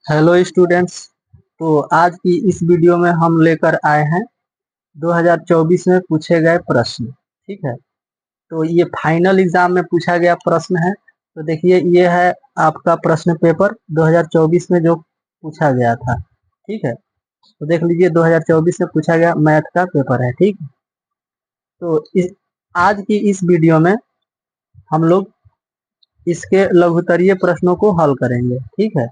Hello students. तो आज की इस वीडियो में हम लेकर आए हैं 2024 में पूछे गए प्रश्न। ठीक है, तो ये फाइनल एग्जाम में पूछा गया प्रश्न है। तो देखिए, ये है आपका प्रश्न पेपर 2024 में जो पूछा गया था। ठीक है, तो देख लीजिए 2024 में पूछा गया मैथ का पेपर है। ठीक है, तो आज की इस वीडियो में हम लोग इसके लघुत्तरीय प्रश्नों को हल करेंगे। ठीक है,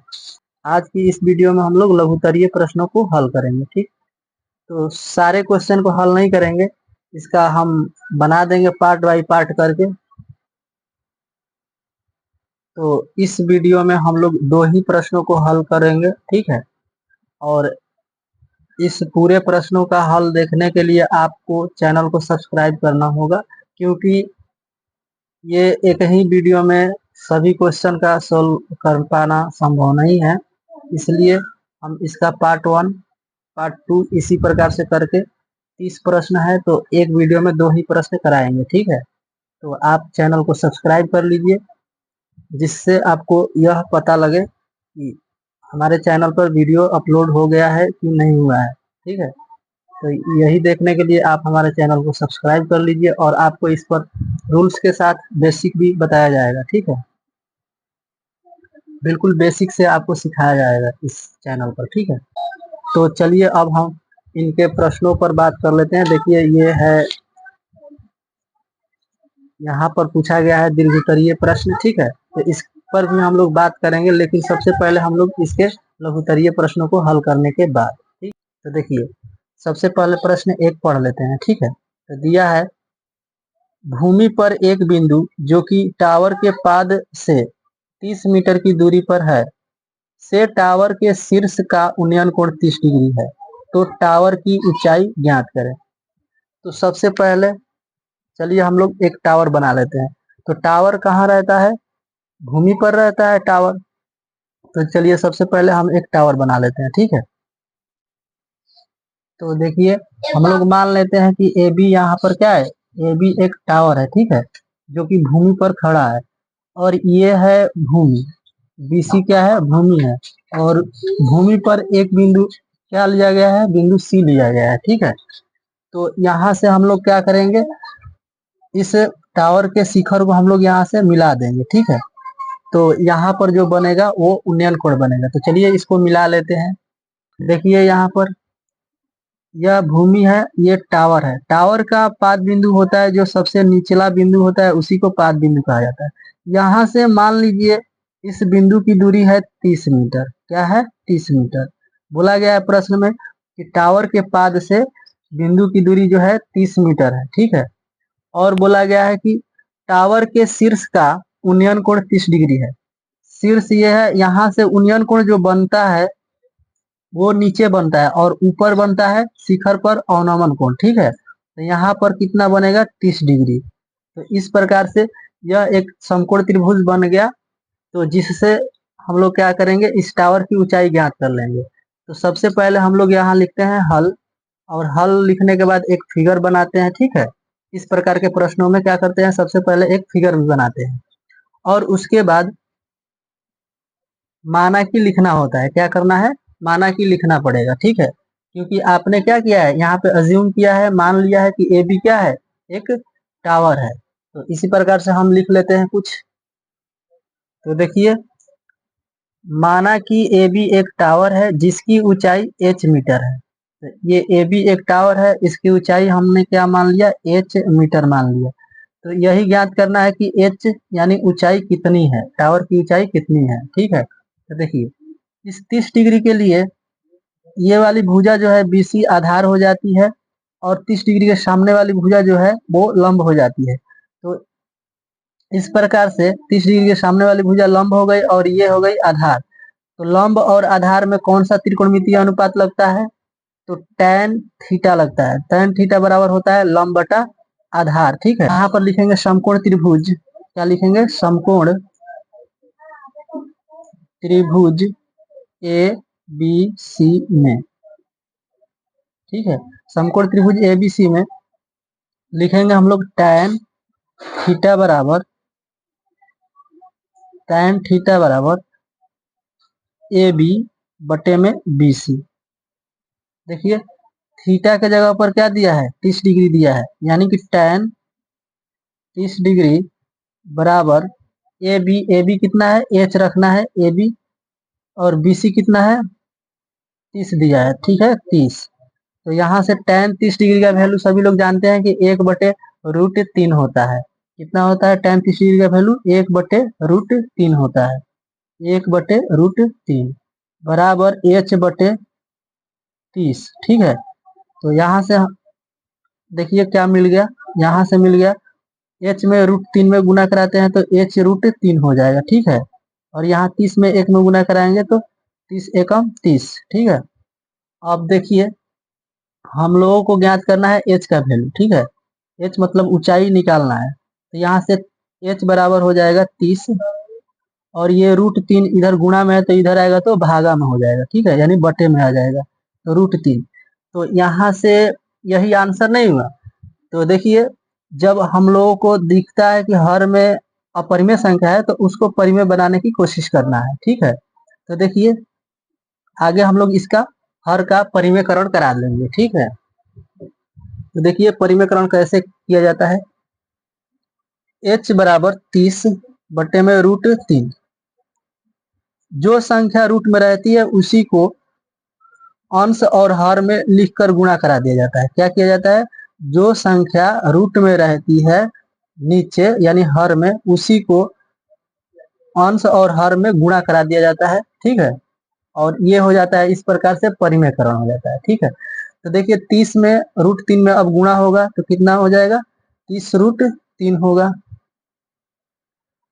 आज की इस वीडियो में हम लोग लघुत्तरीय प्रश्नों को हल करेंगे। ठीक, तो सारे क्वेश्चन को हल नहीं करेंगे, इसका हम बना देंगे पार्ट बाय पार्ट करके। तो इस वीडियो में हम लोग 2 ही प्रश्नों को हल करेंगे। ठीक है, और इस पूरे प्रश्नों का हल देखने के लिए आपको चैनल को सब्सक्राइब करना होगा, क्योंकि ये एक ही वीडियो में सभी क्वेश्चन का सोल्व कर पाना संभव नहीं है। इसलिए हम इसका पार्ट 1 पार्ट 2 इसी प्रकार से करके 30 प्रश्न है, तो एक वीडियो में 2 ही प्रश्न कराएंगे। ठीक है, तो आप चैनल को सब्सक्राइब कर लीजिए, जिससे आपको यह पता लगे कि हमारे चैनल पर वीडियो अपलोड हो गया है कि नहीं हुआ है। ठीक है, तो यही देखने के लिए आप हमारे चैनल को सब्सक्राइब कर लीजिए, और आपको इस पर रूल्स के साथ बेसिक भी बताया जाएगा। ठीक है, बिल्कुल बेसिक से आपको सिखाया जाएगा इस चैनल पर। ठीक है, तो चलिए अब हम इनके प्रश्नों पर बात कर लेते हैं। देखिए, ये है, यहाँ पर पूछा गया है दीर्घोत्तरीय प्रश्न। ठीक है, तो इस पर भी हम लोग बात करेंगे, लेकिन सबसे पहले हम लोग इसके लघुत्तरीय प्रश्नों को हल करने के बाद। ठीक, तो देखिए, सबसे पहले प्रश्न 1 पढ़ लेते हैं। ठीक है, तो दिया है, भूमि पर एक बिंदु जो कि टावर के पाद से 30 मीटर की दूरी पर है, से टावर के शीर्ष का उन्नयन कोण 30 डिग्री है, तो टावर की ऊंचाई ज्ञात करें। तो सबसे पहले चलिए हम लोग एक टावर बना लेते हैं। तो टावर कहाँ रहता है? भूमि पर रहता है टावर। तो चलिए सबसे पहले हम एक टावर बना लेते हैं। ठीक है, तो देखिए, हम लोग मान लेते हैं कि ए बी यहाँ पर क्या है, ए बी एक टावर है। ठीक है, जो कि भूमि पर खड़ा है, और ये है भूमि, बी सी क्या है, भूमि है, और भूमि पर एक बिंदु क्या लिया गया है, बिंदु सी लिया गया है। ठीक है, तो यहाँ से हम लोग क्या करेंगे, इस टावर के शिखर को हम लोग यहाँ से मिला देंगे। ठीक है, तो यहाँ पर जो बनेगा वो उन्नयन कोण बनेगा। तो चलिए इसको मिला लेते हैं। देखिए, यहाँ पर यह भूमि है, ये टावर है। टावर का पाद बिंदु होता है, जो सबसे निचला बिंदु होता है उसी को पाद बिंदु कहा जाता है। यहाँ से मान लीजिए इस बिंदु की दूरी है 30 मीटर। क्या है? 30 मीटर। बोला गया है प्रश्न में कि टावर के पाद से बिंदु की दूरी जो है 30 मीटर है। ठीक है, और बोला गया है कि टावर के शीर्ष का उन्नयन कोण 30 डिग्री है। शीर्ष ये है, यहाँ से उन्नयन कोण जो बनता है वो नीचे बनता है, और ऊपर बनता है शिखर पर अवनमन कोण। ठीक है, तो यहाँ पर कितना बनेगा, 30 डिग्री। तो इस प्रकार से यह एक समकोण त्रिभुज बन गया। तो जिससे हम लोग क्या करेंगे, इस टावर की ऊंचाई ज्ञात कर लेंगे। तो सबसे पहले हम लोग यहाँ लिखते हैं हल, और हल लिखने के बाद एक फिगर बनाते हैं। ठीक है, इस प्रकार के प्रश्नों में क्या करते हैं, सबसे पहले एक फिगर भी बनाते हैं, और उसके बाद माना कि लिखना होता है। क्या करना है, माना कि लिखना पड़ेगा। ठीक है, क्योंकि आपने क्या किया है, यहाँ पे अज्यूम किया है, मान लिया है कि ए बी क्या है, एक टावर है। तो इसी प्रकार से हम लिख लेते हैं कुछ। तो देखिए, माना कि ए बी एक टावर है जिसकी ऊंचाई h मीटर है। तो ये ए बी एक टावर है, इसकी ऊंचाई हमने क्या मान लिया, h मीटर मान लिया। तो यही ज्ञात करना है कि h यानी ऊंचाई कितनी है, टावर की ऊंचाई कितनी है। ठीक है, तो देखिए, इस 30 डिग्री के लिए ये वाली भुजा जो है BC आधार हो जाती है, और 30 डिग्री के सामने वाली भुजा जो है वो लंब हो जाती है। तो इस प्रकार से 30 डिग्री के सामने वाली भुजा लंब हो गई, और ये हो गई आधार। तो लंब और आधार में कौन सा त्रिकोणमितीय अनुपात लगता है, तो tan थीटा लगता है। tan थीटा बराबर होता है लंब बटा आधार। ठीक है, यहाँ पर लिखेंगे समकोण त्रिभुज। क्या लिखेंगे, समकोण त्रिभुज ए बी सी में। ठीक है, समकोण त्रिभुज ए बी सी में लिखेंगे हम लोग tan थीटा बराबर, tan थीटा बराबर ए बी बटे में BC। देखिए थीटा के जगह पर क्या दिया है, 30 डिग्री दिया है, यानी कि tan 30 डिग्री बराबर AB कितना है, H रखना है AB, और BC कितना है, 30 दिया है, ठीक है 30। तो यहाँ से tan 30 डिग्री का वैल्यू सभी लोग जानते हैं कि 1/√3 होता है। कितना होता है tan 30 डिग्री का वैल्यू, 1/√3 होता है, 1/√3 बराबर H/30, ठीक है। तो यहाँ से देखिए क्या मिल गया, यहाँ से मिल गया H में √3 में गुना कराते हैं तो H√3 हो जाएगा, ठीक है। और यहाँ 30 में 1 में गुना कराएंगे तो 30 एकम 30, ठीक है। अब देखिए हम लोगों को ज्ञात करना है H का वैल्यू, ठीक है। H मतलब ऊंचाई निकालना है, तो यहाँ से H बराबर हो जाएगा 30, और ये √3 इधर गुणा में है तो इधर आएगा तो भागा में हो जाएगा, ठीक है, यानी बटे में आ जाएगा, तो √3। तो यहाँ से यही आंसर नहीं हुआ। तो देखिए जब हम लोगों को दिखता है कि हर में अपरिमेय संख्या है तो उसको परिमेय बनाने की कोशिश करना है, ठीक है। तो देखिए आगे हम लोग इसका हर का परिमेयकरण करा लेंगे, ठीक है। तो देखिए परिमेयकरण कैसे किया जाता है, H बराबर 30 बटे में √3। जो संख्या रूट में रहती है उसी को अंश और हर में लिखकर गुणा करा दिया जाता है। क्या किया जाता है, जो संख्या रूट में रहती है नीचे यानी हर में, उसी को अंश और हर में गुणा करा दिया जाता है, ठीक है। और ये हो जाता है, इस प्रकार से परिमेयकरण हो जाता है, ठीक है। तो देखिए 30 में √3 में अब गुणा होगा तो कितना हो जाएगा, 30√3 होगा।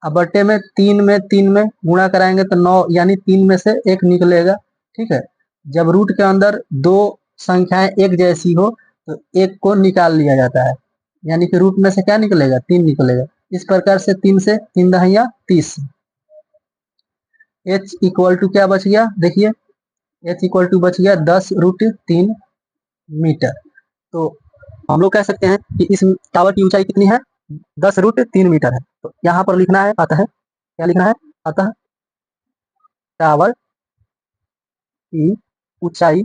अब बटे में 3 में गुणा कराएंगे तो 9, यानी 3 में से 1 निकलेगा, ठीक है। जब रूट के अंदर दो संख्याएं एक जैसी हो तो एक को निकाल लिया जाता है, यानी कि रूट में से क्या निकलेगा, 3 निकलेगा। इस प्रकार से 3 से 3 दहिया 30। H इक्वल टू क्या बच गया, देखिए H इक्वल टू बच गया 10√3 मीटर। तो हम लोग कह सकते हैं कि इस टावर की ऊंचाई कितनी है, 10√3 मीटर है। तो यहाँ पर लिखना है, अतः क्या लिखना है, अतः टावर की ऊंचाई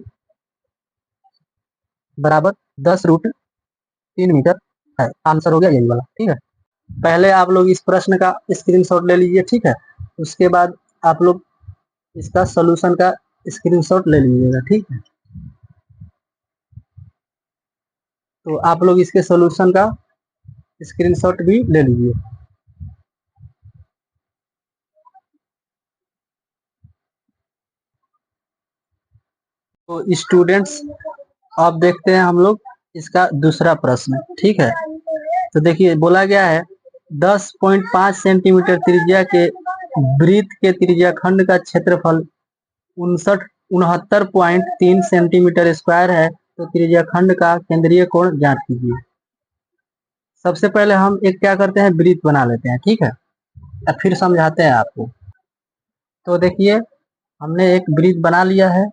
बराबर 10√3 मीटर है। आंसर हो गया यही वाला, ठीक है। पहले आप लोग इस प्रश्न का स्क्रीनशॉट ले लीजिए, ठीक है। उसके बाद आप लोग इसका सॉल्यूशन का स्क्रीनशॉट ले लीजिएगा, ठीक है। तो आप लोग इसके सॉल्यूशन का स्क्रीनशॉट भी ले लीजिए। तो स्टूडेंट्स अब देखते हैं हम लोग इसका दूसरा प्रश्न, ठीक है। तो देखिए बोला गया है 10.5 सेंटीमीटर त्रिज्या के वृत्त के त्रिज्या खंड का क्षेत्रफल 69 सेंटीमीटर स्क्वायर है, तो त्रिज्या खंड का केंद्रीय कोण ज्ञात कीजिए। सबसे पहले हम एक क्या करते हैं, वृत्त बना लेते हैं, ठीक है, फिर समझाते हैं आपको। तो देखिए हमने एक वृत्त बना लिया है,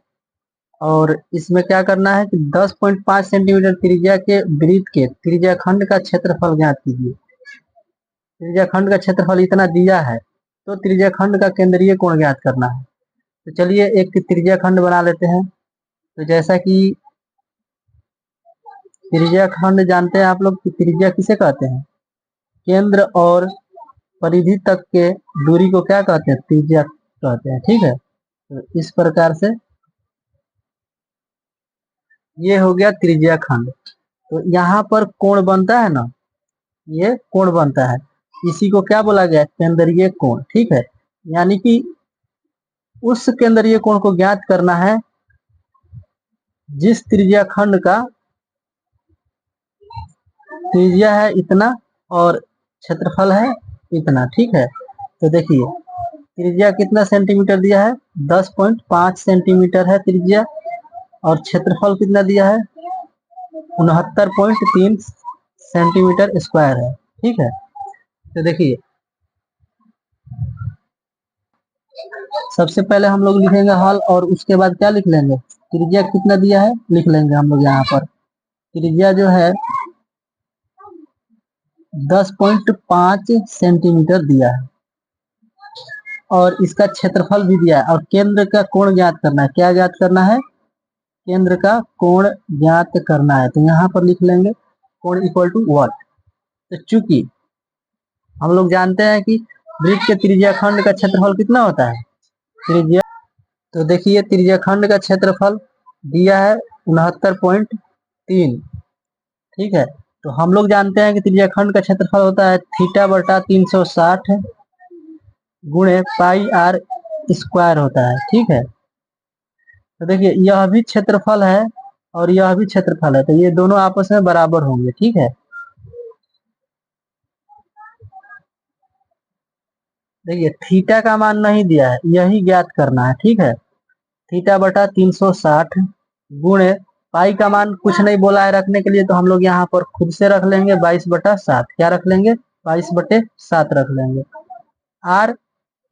और इसमें क्या करना है कि 10.5 सेंटीमीटर त्रिज्या के वृत्त के त्रिज्या खंड का क्षेत्रफल ज्ञात कीजिए। त्रिज्या खंड का क्षेत्रफल इतना दिया है, तो त्रिज्या खंड का केंद्रीय कोण ज्ञात करना है। तो चलिए एक त्रिज्या खंड बना लेते हैं। तो जैसा कि त्रिज्या खंड जानते हैं आप लोग कि त्रिज्या किसे कहते हैं, केंद्र और परिधि तक के दूरी को क्या कहते हैं, त्रिज्या कहते हैं, ठीक है। तो इस प्रकार से ये हो गया त्रिज्या खंड। तो यहाँ पर कोण बनता है ना, ये कोण बनता है, इसी को क्या बोला गया, केंद्रीय कोण, ठीक है। यानी कि उस केंद्रीय कोण को ज्ञात करना है जिस त्रिज्या खंड का त्रिज्या है इतना और क्षेत्रफल है इतना, ठीक है। तो देखिए त्रिज्या कितना सेंटीमीटर दिया है, 10.5 सेंटीमीटर है त्रिज्या, और क्षेत्रफल कितना दिया है, 69.3 सेंटीमीटर स्क्वायर है, ठीक है। तो देखिए सबसे पहले हम लोग लिखेंगे हल, और उसके बाद क्या लिख लेंगे, त्रिज्या कितना दिया है लिख लेंगे हम लोग। यहाँ पर त्रिज्या जो है 10.5 सेंटीमीटर दिया है, और इसका क्षेत्रफल भी दिया है और केंद्र का कोण ज्ञात करना है। क्या ज्ञात करना है? केंद्र का कोण ज्ञात करना है। तो यहाँ पर लिख लेंगे कोण इक्वल टू व्हाट। तो चूंकि हम लोग जानते हैं कि वृत्त के त्रिज्याखंड का क्षेत्रफल कितना होता है, त्रिज्या। तो देखिए त्रिज्याखंड का क्षेत्रफल दिया है 69.3। ठीक है, तो हम लोग जानते हैं कि त्रिज्याखंड का क्षेत्रफल होता है थीटा बटा 360 गुणे पाई आर स्क्वायर होता है। ठीक है, तो देखिए यह भी क्षेत्रफल है और यह भी क्षेत्रफल है, तो ये दोनों आपस में बराबर होंगे। ठीक है, देखिए थीटा का मान नहीं दिया है, यही ज्ञात करना है। ठीक है, थीटा बटा 360 गुणे पाई का मान कुछ नहीं बोला है रखने के लिए, तो हम लोग यहाँ पर खुद से रख लेंगे 22/7। क्या रख लेंगे? 22/7 रख लेंगे। आर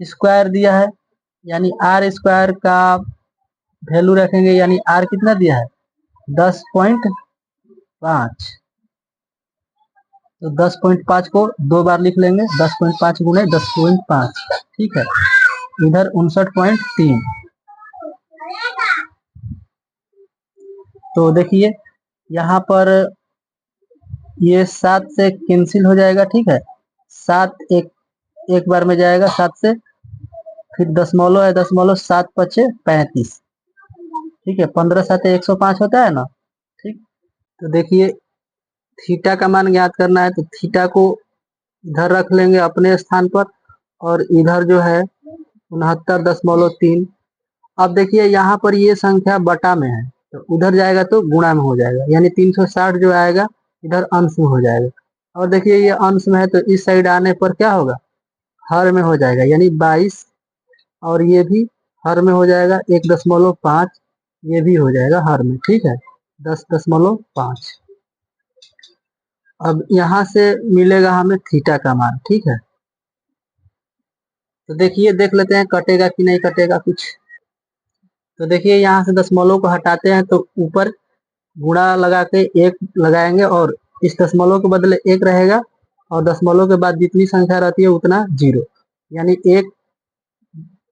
स्क्वायर दिया है, यानी आर स्क्वायर का वैल्यू रखेंगे, यानी आर कितना दिया है? 10.5। तो 10.5 को 2 बार लिख लेंगे, 10.5 गुणे 10.5। ठीक है, इधर 59.3। तो देखिए यहाँ पर ये 7 से कैंसिल हो जाएगा। ठीक है, 7 एक बार में जाएगा 7 से, फिर दशमलव है, दशमलव 7 पचे 35। ठीक है, 15 7 105 होता है ना। ठीक, तो देखिए थीटा का मान ज्ञात करना है, तो थीटा को इधर रख लेंगे अपने स्थान पर और इधर जो है 69.3। अब देखिए यहाँ पर ये संख्या बटा में है, तो उधर जाएगा तो गुणा में हो जाएगा, यानी 360 जो आएगा इधर अंश में हो जाएगा। और देखिए ये अंश में है तो इस साइड आने पर क्या होगा? हर में हो जाएगा, यानी 22। और ये भी हर में हो जाएगा 1.5, ये भी हो जाएगा हर में। ठीक है, 10.5। अब यहाँ से मिलेगा हमें थीटा का मान। ठीक है, तो देखिए देख लेते हैं कटेगा कि नहीं कटेगा कुछ। तो देखिए यहाँ से दशमलव को हटाते हैं तो ऊपर गुणा लगा के 1 लगाएंगे और इस दशमलव के बदले 1 रहेगा और दशमलव के बाद जितनी संख्या रहती है उतना 0, यानी एक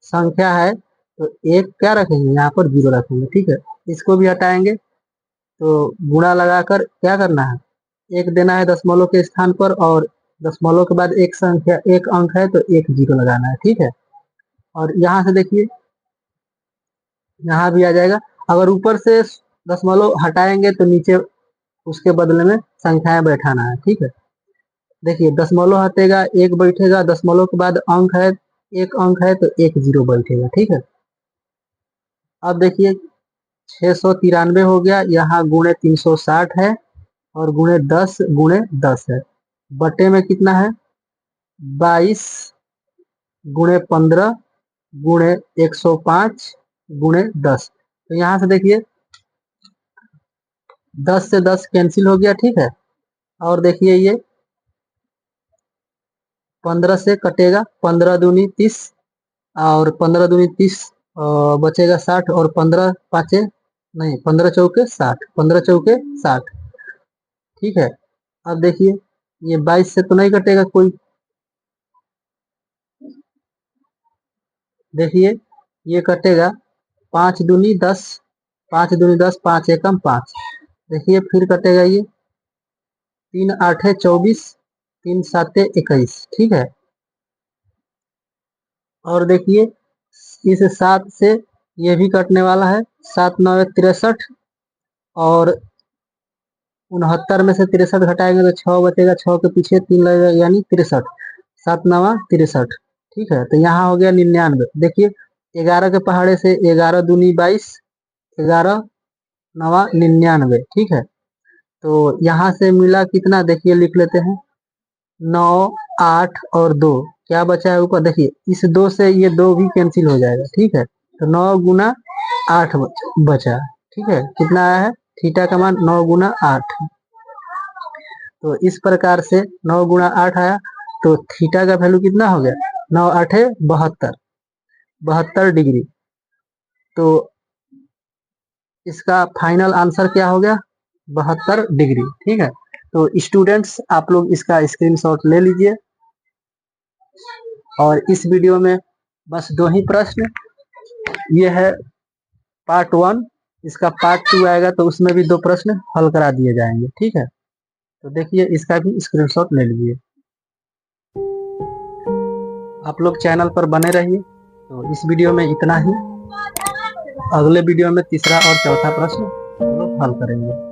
संख्या है तो 1 क्या रखेंगे? यहाँ पर 0 रखेंगे। ठीक है, इसको भी हटाएंगे तो गुणा लगाकर क्या करना है? 1 देना है दशमलव के स्थान पर और दशमलव के बाद एक संख्या, एक अंक है तो एक 0 लगाना है। ठीक है, और यहाँ से देखिए यहाँ भी आ जाएगा। अगर ऊपर से दशमलव हटाएंगे तो नीचे उसके बदले में संख्याएं बैठाना है। ठीक है, देखिए दशमलव हटेगा 1 बैठेगा, दशमलव के बाद अंक है, एक अंक है तो एक 0 बैठेगा। ठीक है, अब देखिए 693 हो गया, यहाँ गुणे 360 है और गुणे 10 गुणे 10 है, बटे में कितना है? 22 गुणे 15 गुणे 105 गुणे 10। तो यहाँ से देखिए 10 से 10 कैंसिल हो गया। ठीक है, और देखिए ये 15 से कटेगा, 15 दूनी 30 और 15 दूनी 30 बचेगा 60 और 15 पाँचे नहीं 15 चौके 60, 15 चौके 60। ठीक है, अब देखिए ये 22 से तो नहीं कटेगा कोई। देखिए ये कटेगा 5 दूनी 10, 5 दूनी 10, 5 एकम 5। देखिए फिर कटेगा ये 3 आठे 24, 3 साते 21। ठीक है, और देखिए इस 7 से ये भी कटने वाला है, 7 9 63 और 69 में से 63 घटाएंगे तो 6 बचेगा, 6 के पीछे 3 लगेगा, यानी 63, 7 9 63। ठीक है, तो यहाँ हो गया 99। देखिए 11 के पहाड़े से 11 दूनी 22, 11 9 99। ठीक है, तो यहाँ से मिला कितना? देखिए लिख लेते हैं 9 8 और 2, क्या बचा है ऊपर? देखिए इस 2 से ये 2 भी कैंसिल हो जाएगा। ठीक है, तो 9 गुना 8 बचा। ठीक है, कितना आया है? थीटा का मान 9 गुना 8। तो इस प्रकार से 9 गुना 8 आया, तो थीटा का वैल्यू कितना हो गया? 9 8 72, 72 डिग्री। तो इसका फाइनल आंसर क्या हो गया? 72 डिग्री। ठीक है, तो स्टूडेंट्स आप लोग इसका स्क्रीनशॉट ले लीजिए और इस वीडियो में बस 2 ही प्रश्न। ये है पार्ट 1, इसका पार्ट 2 आएगा तो उसमें भी 2 प्रश्न हल करा दिए जाएंगे। ठीक है, तो देखिए इसका भी स्क्रीनशॉट ले लीजिए। आप लोग चैनल पर बने रहिए। तो इस वीडियो में इतना ही। अगले वीडियो में तीसरा और चौथा प्रश्न हम लोग हल करेंगे।